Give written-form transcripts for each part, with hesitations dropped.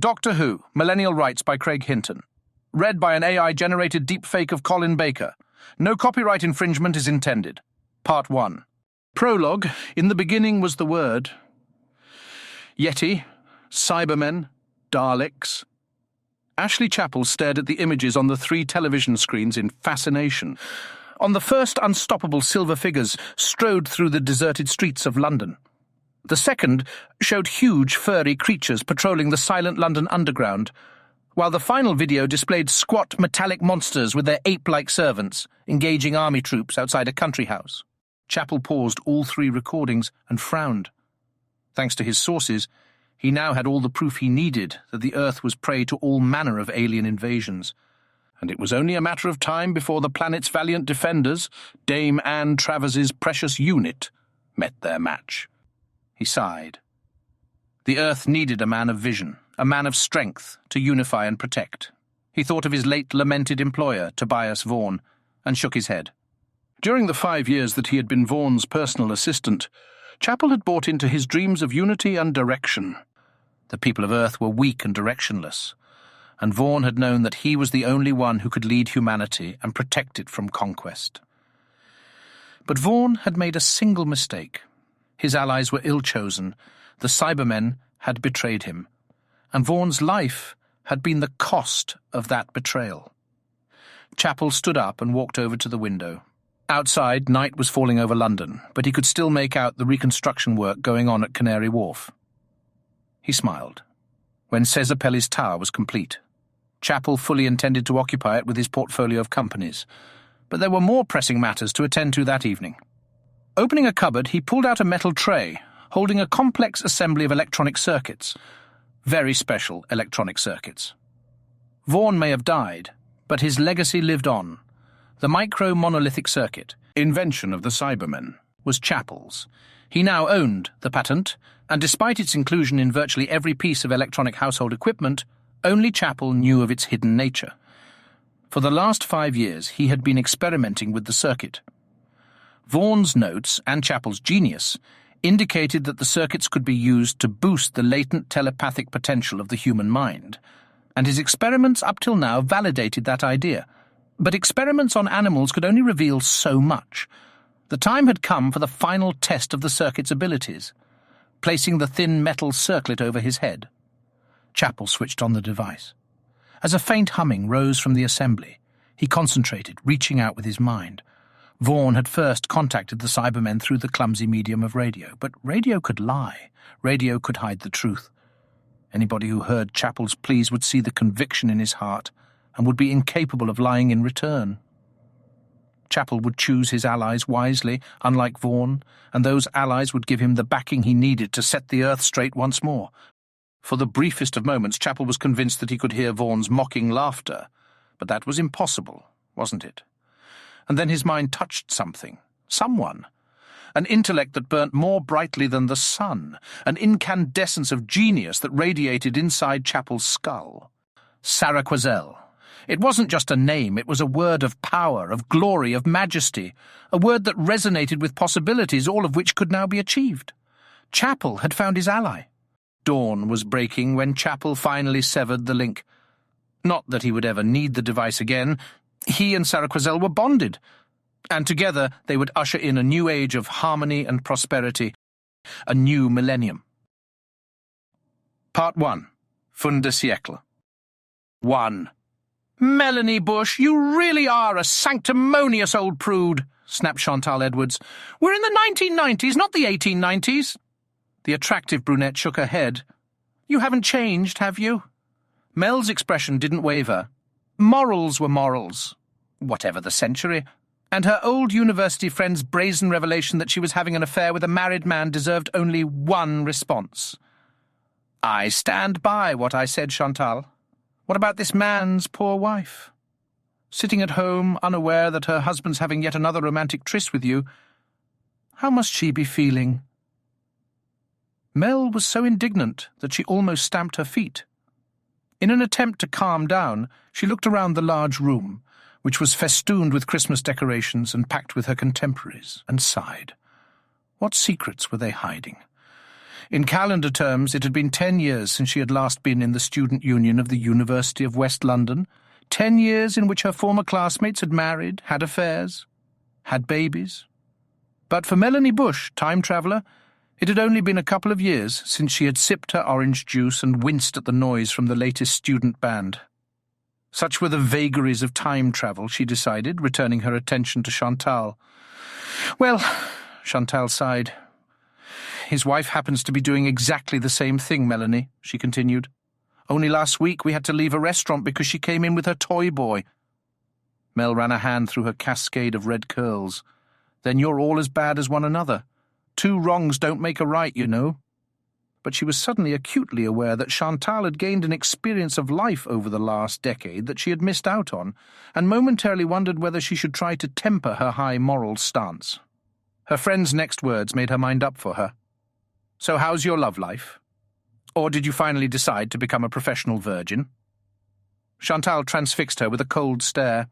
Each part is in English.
Doctor Who, Millennial Rites by Craig Hinton. Read by an AI-generated deepfake of Colin Baker. No copyright infringement is intended. Part 1. Prologue. In the beginning was the Word. Yeti, Cybermen, Daleks. Ashley Chapel stared at the images on the 3 television screens in fascination. On the first, unstoppable silver figures strode through the deserted streets of London. The second showed huge, furry creatures patrolling the silent London underground, while the final video displayed squat, metallic monsters with their ape-like servants, engaging army troops outside a country house. Chapel paused all 3 recordings and frowned. Thanks to his sources, he now had all the proof he needed that the Earth was prey to all manner of alien invasions, and it was only a matter of time before the planet's valiant defenders, Dame Anne Travers's precious unit, met their match. He sighed. The Earth needed a man of vision, a man of strength, to unify and protect. He thought of his late lamented employer, Tobias Vaughan, and shook his head. During the 5 years that he had been Vaughan's personal assistant, Chapel had bought into his dreams of unity and direction. The people of Earth were weak and directionless, and Vaughan had known that he was the only one who could lead humanity and protect it from conquest. But Vaughan had made a single mistake. His allies were ill-chosen, the Cybermen had betrayed him, and Vaughan's life had been the cost of that betrayal. Chapel stood up and walked over to the window. Outside, night was falling over London, but he could still make out the reconstruction work going on at Canary Wharf. He smiled. When Cesar Pelli's tower was complete, Chapel fully intended to occupy it with his portfolio of companies, but there were more pressing matters to attend to that evening. Opening a cupboard, he pulled out a metal tray, holding a complex assembly of electronic circuits. Very special electronic circuits. Vaughan may have died, but his legacy lived on. The micro-monolithic circuit, invention of the Cybermen, was Chapel's. He now owned the patent, and despite its inclusion in virtually every piece of electronic household equipment, only Chapel knew of its hidden nature. For the last 5 years, he had been experimenting with the circuit. Vaughan's notes, and Chapel's genius, indicated that the circuits could be used to boost the latent telepathic potential of the human mind, and his experiments up till now validated that idea. But experiments on animals could only reveal so much. The time had come for the final test of the circuit's abilities, placing the thin metal circlet over his head. Chapel switched on the device. As a faint humming rose from the assembly, he concentrated, reaching out with his mind. Vaughan had first contacted the Cybermen through the clumsy medium of radio, but radio could lie. Radio could hide the truth. Anybody who heard Chapel's pleas would see the conviction in his heart and would be incapable of lying in return. Chapel would choose his allies wisely, unlike Vaughan, and those allies would give him the backing he needed to set the Earth straight once more. For the briefest of moments, Chapel was convinced that he could hear Vaughan's mocking laughter, but that was impossible, wasn't it? And then his mind touched something, someone, an intellect that burnt more brightly than the sun, an incandescence of genius that radiated inside Chapel's skull. Sarah Quazell. It wasn't just a name, it was a word of power, of glory, of majesty, a word that resonated with possibilities, all of which could now be achieved. Chapel had found his ally. Dawn was breaking when Chapel finally severed the link. Not that he would ever need the device again. He and Sarah Quazell were bonded, and together they would usher in a new age of harmony and prosperity, a new millennium. Part 1. Fin de siècle. 1. "Melanie Bush, you really are a sanctimonious old prude," snapped Chantal Edwards. "We're in the 1990s, not the 1890s. The attractive brunette shook her head. "You haven't changed, have you?" Mel's expression didn't waver. Morals were morals, whatever the century, and her old university friend's brazen revelation that she was having an affair with a married man deserved only one response. "I stand by what I said, Chantal. What about this man's poor wife? Sitting at home, unaware that her husband's having yet another romantic tryst with you. How must she be feeling?" Mel was so indignant that she almost stamped her feet. In an attempt to calm down, she looked around the large room, which was festooned with Christmas decorations and packed with her contemporaries, and sighed. What secrets were they hiding? In calendar terms, it had been 10 years since she had last been in the student union of the University of West London, 10 years in which her former classmates had married, had affairs, had babies. But for Melanie Bush, time traveller, it had only been a couple of years since she had sipped her orange juice and winced at the noise from the latest student band. Such were the vagaries of time travel, she decided, returning her attention to Chantal. Well, Chantal sighed. His wife happens to be doing exactly the same thing, Melanie, she continued. Only last week we had to leave a restaurant because she came in with her toy boy. Mel ran a hand through her cascade of red curls. Then you're all as bad as one another. 2 wrongs don't make a right, you know. But she was suddenly acutely aware that Chantal had gained an experience of life over the last decade that she had missed out on, and momentarily wondered whether she should try to temper her high moral stance. Her friend's next words made her mind up for her. So how's your love life? Or did you finally decide to become a professional virgin? Chantal transfixed her with a cold stare.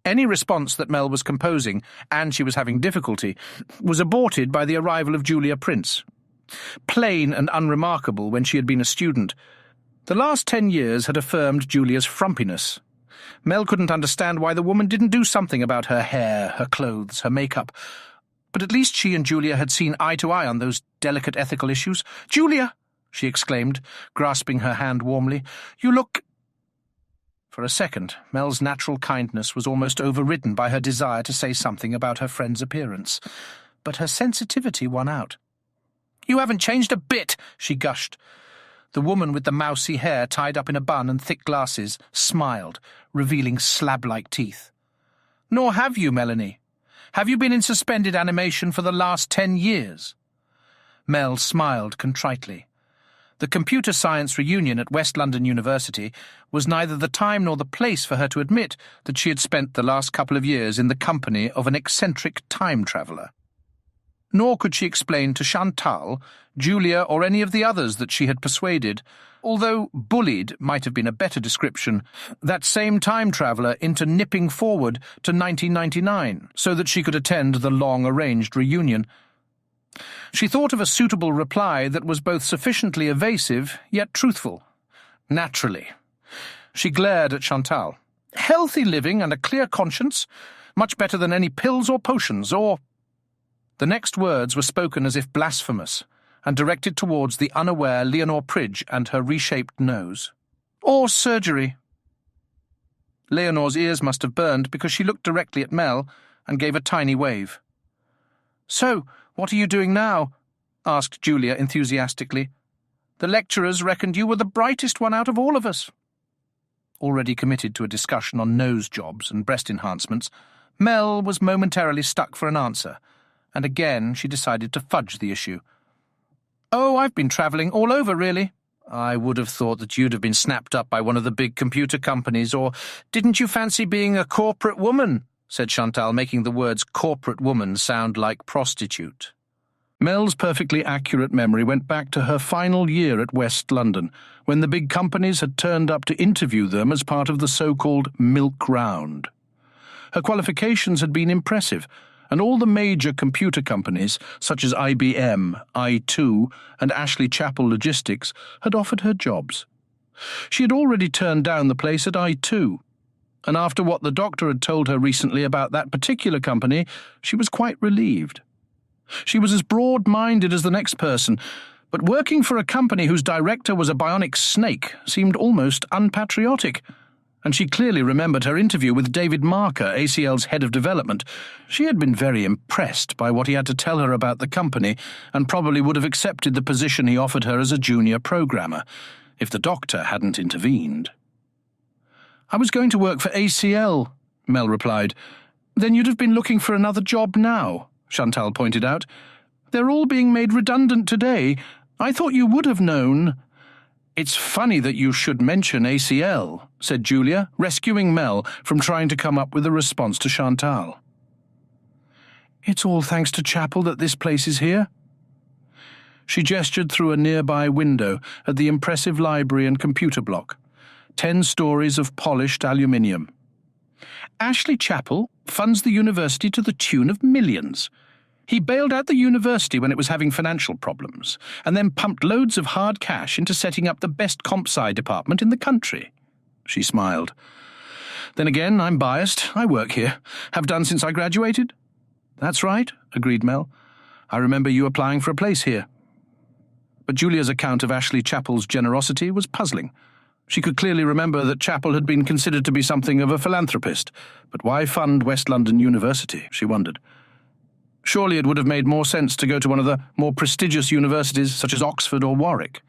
Any response that Mel was composing, and she was having difficulty, was aborted by the arrival of Julia Prince. Plain and unremarkable when she had been a student, the last 10 years had affirmed Julia's frumpiness. Mel couldn't understand why the woman didn't do something about her hair, her clothes, her makeup. But at least she and Julia had seen eye to eye on those delicate ethical issues. "Julia!" she exclaimed, grasping her hand warmly. "You look—" For a second, Mel's natural kindness was almost overridden by her desire to say something about her friend's appearance. But her sensitivity won out. "You haven't changed a bit," she gushed. The woman with the mousy hair tied up in a bun and thick glasses smiled, revealing slab-like teeth. "Nor have you, Melanie. Have you been in suspended animation for the last 10 years? Mel smiled contritely. The computer science reunion at West London University was neither the time nor the place for her to admit that she had spent the last couple of years in the company of an eccentric time traveller. Nor could she explain to Chantal, Julia, or any of the others that she had persuaded, although bullied might have been a better description, that same time traveller into nipping forward to 1999 so that she could attend the long-arranged reunion. She thought of a suitable reply that was both sufficiently evasive yet truthful. Naturally. She glared at Chantal. "Healthy living and a clear conscience, much better than any pills or potions, or—" The next words were spoken as if blasphemous, and directed towards the unaware Leonore Pridge and her reshaped nose. "Or surgery." Leonore's ears must have burned because she looked directly at Mel and gave a tiny wave. "So, what are you doing now?" asked Julia enthusiastically. "The lecturers reckoned you were the brightest one out of all of us." Already committed to a discussion on nose jobs and breast enhancements, Mel was momentarily stuck for an answer, and again she decided to fudge the issue. "Oh, I've been travelling all over, really." "I would have thought that you'd have been snapped up by one of the big computer companies, or didn't you fancy being a corporate woman?" said Chantal, making the words corporate woman sound like prostitute. Mel's perfectly accurate memory went back to her final year at West London, when the big companies had turned up to interview them as part of the so-called milk round. Her qualifications had been impressive, and all the major computer companies, such as IBM, I2, and Ashley Chapel Logistics, had offered her jobs. She had already turned down the place at I2, and after what the doctor had told her recently about that particular company, she was quite relieved. She was as broad-minded as the next person, but working for a company whose director was a bionic snake seemed almost unpatriotic, and she clearly remembered her interview with David Marker, ACL's head of development. She had been very impressed by what he had to tell her about the company, and probably would have accepted the position he offered her as a junior programmer, if the doctor hadn't intervened. "I was going to work for ACL," Mel replied. "Then you'd have been looking for another job now," Chantal pointed out. "They're all being made redundant today. I thought you would have known." "It's funny that you should mention ACL," said Julia, rescuing Mel from trying to come up with a response to Chantal. "It's all thanks to Chapel that this place is here." She gestured through a nearby window at the impressive library and computer block, 10 stories of polished aluminium. "Ashley Chapel funds the university to the tune of millions. He bailed out the university when it was having financial problems, and then pumped loads of hard cash into setting up the best comp sci department in the country. She smiled. Then again, I'm biased. I work here. Have done since I graduated. That's right, agreed Mel. I remember you applying for a place here. But Julia's account of Ashley Chappell's generosity was puzzling. She could clearly remember that Chappell had been considered to be something of a philanthropist, but why fund West London University, she wondered. Surely it would have made more sense to go to one of the more prestigious universities such as Oxford or Warwick.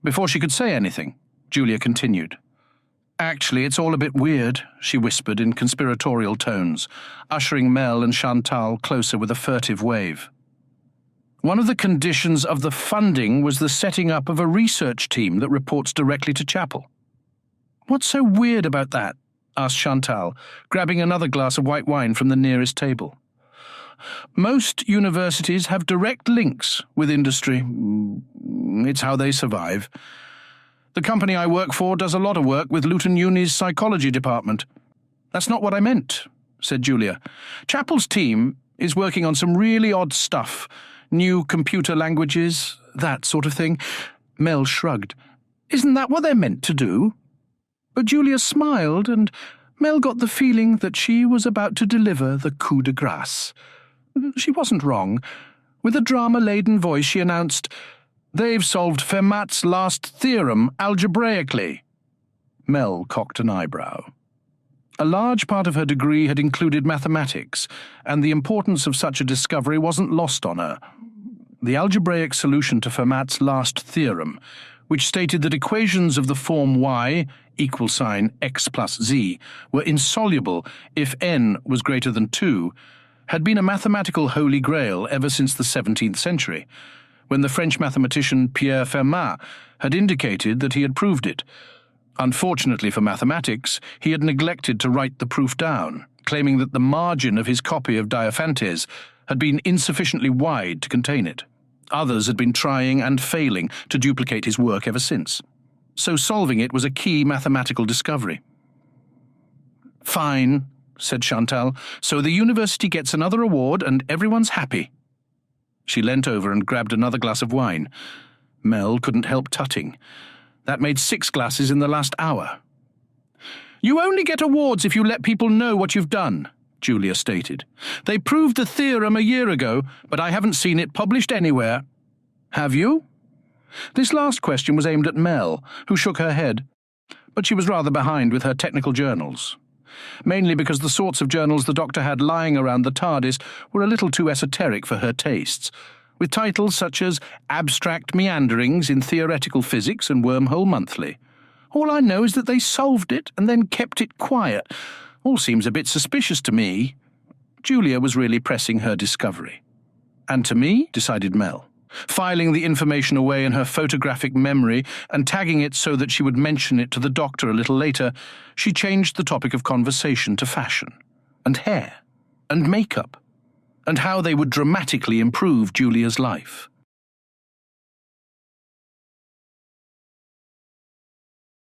Before she could say anything, Julia continued. Actually, it's all a bit weird, she whispered in conspiratorial tones, ushering Mel and Chantal closer with a furtive wave. One of the conditions of the funding was the setting up of a research team that reports directly to Chappell. What's so weird about that? Asked Chantal, grabbing another glass of white wine from the nearest table. Most universities have direct links with industry. It's how they survive. The company I work for does a lot of work with Luton Uni's psychology department. That's not what I meant, said Julia. Chappell's team is working on some really odd stuff. New computer languages, that sort of thing. Mel shrugged. Isn't that what they're meant to do? But Julia smiled, and Mel got the feeling that she was about to deliver the coup de grace. She wasn't wrong. With a drama-laden voice, she announced, "They've solved Fermat's last theorem algebraically." Mel cocked an eyebrow. A large part of her degree had included mathematics, and the importance of such a discovery wasn't lost on her. The algebraic solution to Fermat's last theorem, which stated that equations of the form y = x plus z were insoluble if n was greater than 2, had been a mathematical holy grail ever since the 17th century, when the French mathematician Pierre Fermat had indicated that he had proved it. Unfortunately for mathematics, he had neglected to write the proof down, claiming that the margin of his copy of Diophantes had been insufficiently wide to contain it. Others had been trying and failing to duplicate his work ever since. So solving it was a key mathematical discovery. "Fine," said Chantal, "so the university gets another award and everyone's happy." She leant over and grabbed another glass of wine. Mel couldn't help tutting. That made 6 glasses in the last hour. "You only get awards if you let people know what you've done," Julia stated. "They proved the theorem a year ago, but I haven't seen it published anywhere." "Have you?" This last question was aimed at Mel, who shook her head, but she was rather behind with her technical journals. Mainly because the sorts of journals the doctor had lying around the TARDIS were a little too esoteric for her tastes, with titles such as Abstract Meanderings in Theoretical Physics and Wormhole Monthly. "All I know is that they solved it and then kept it quiet. All seems a bit suspicious to me." Julia was really pressing her discovery. "And to me," decided Mel. Filing the information away in her photographic memory and tagging it so that she would mention it to the doctor a little later, she changed the topic of conversation to fashion, and hair, and makeup, and how they would dramatically improve Julia's life.